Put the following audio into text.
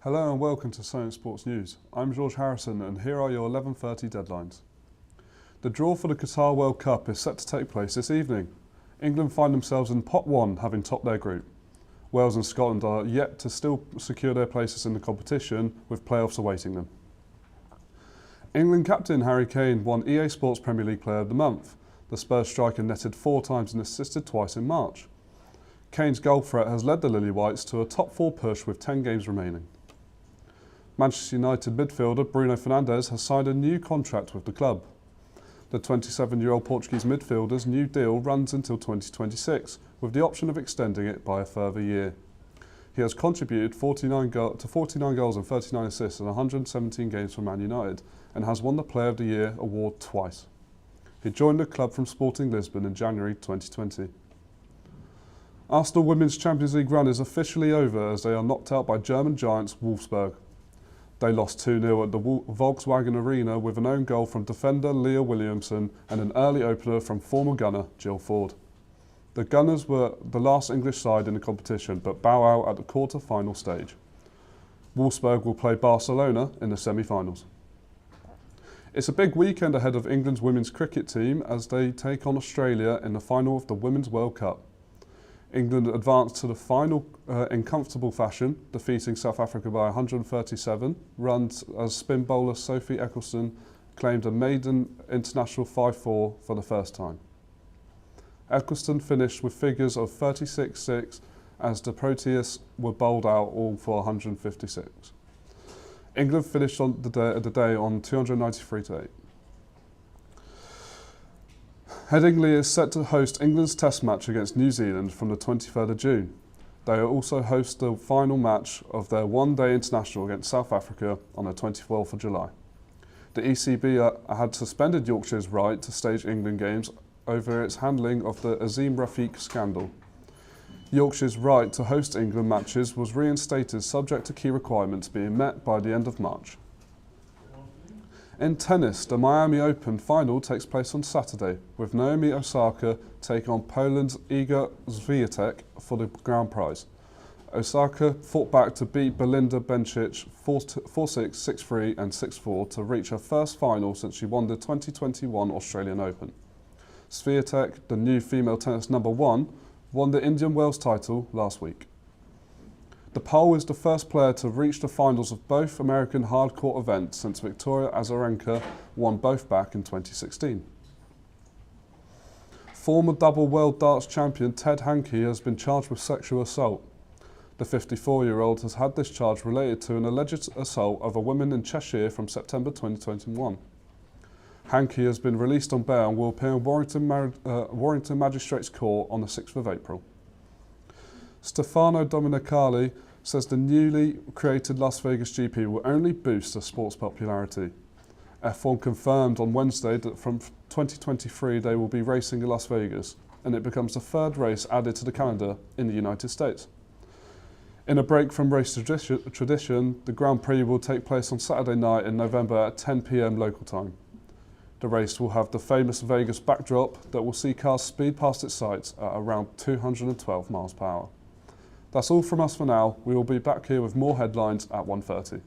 Hello and welcome to Solent Sports News. I'm George Harrison and here are your 11:30 deadlines. The draw for the Qatar World Cup is set to take place this evening. England find themselves in pot 1, having topped their group. Wales and Scotland are yet to still secure their places in the competition, with playoffs awaiting them. England captain Harry Kane won EA Sports Premier League Player of the Month. The Spurs striker netted 4 times and assisted twice in March. Kane's goal threat has led the Lily Whites to a top 4 push with 10 games remaining. Manchester United midfielder Bruno Fernandez has signed a new contract with the club. The 27-year-old Portuguese midfielder's new deal runs until 2026, with the option of extending it by a further year. He has contributed 49 goals and 39 assists in 117 games for Man United and has won the Player of the Year award twice. He joined the club from Sporting Lisbon in January 2020. Arsenal Women's Champions League run is officially over as they are knocked out by German giants Wolfsburg. They lost 2-0 at the Volkswagen Arena with an own goal from defender Leah Williamson and an early opener from former gunner Jill Ford. The Gunners were the last English side in the competition but bow out at the quarter-final stage. Wolfsburg will play Barcelona in the semi-finals. It's a big weekend ahead of England's women's cricket team as they take on Australia in the final of the Women's World Cup. England advanced to the final in comfortable fashion, defeating South Africa by 137 runs as spin bowler Sophie Ecclestone claimed a maiden international 5-4 for the first time. Ecclestone finished with figures of 36-6 as the Proteas were bowled out all for 156. England finished on the day on 293-8. Headingley is set to host England's Test match against New Zealand from the 23rd of June. They will also host the final match of their one-day international against South Africa on the 24th of July. The ECB had suspended Yorkshire's right to stage England games over its handling of the Azim Rafiq scandal. Yorkshire's right to host England matches was reinstated subject to key requirements being met by the end of March. In tennis, the Miami Open final takes place on Saturday, with Naomi Osaka taking on Poland's Iga Swiatek for the grand prize. Osaka fought back to beat Belinda Bencic 4-6, 6-3 and 6-4 to reach her first final since she won the 2021 Australian Open. Swiatek, the new female tennis #1, won the Indian Wells title last week. The Pole is the first player to reach the finals of both American hardcourt events since Victoria Azarenka won both back in 2016. Former double world darts champion Ted Hankey has been charged with sexual assault. The 54-year-old has had this charge related to an alleged assault of a woman in Cheshire from September 2021. Hankey has been released on bail and will appear in Warrington Magistrates Court on the 6th of April. Stefano Domenicali says the newly created Las Vegas GP will only boost the sport's popularity. F1 confirmed on Wednesday that from 2023 they will be racing in Las Vegas, and it becomes the 3rd race added to the calendar in the United States. In a break from race tradition, the Grand Prix will take place on Saturday night in November at 10 p.m. local time. The race will have the famous Vegas backdrop that will see cars speed past its sights at around 212 miles per hour. That's all from us for now. We will be back here with more headlines at 1:30.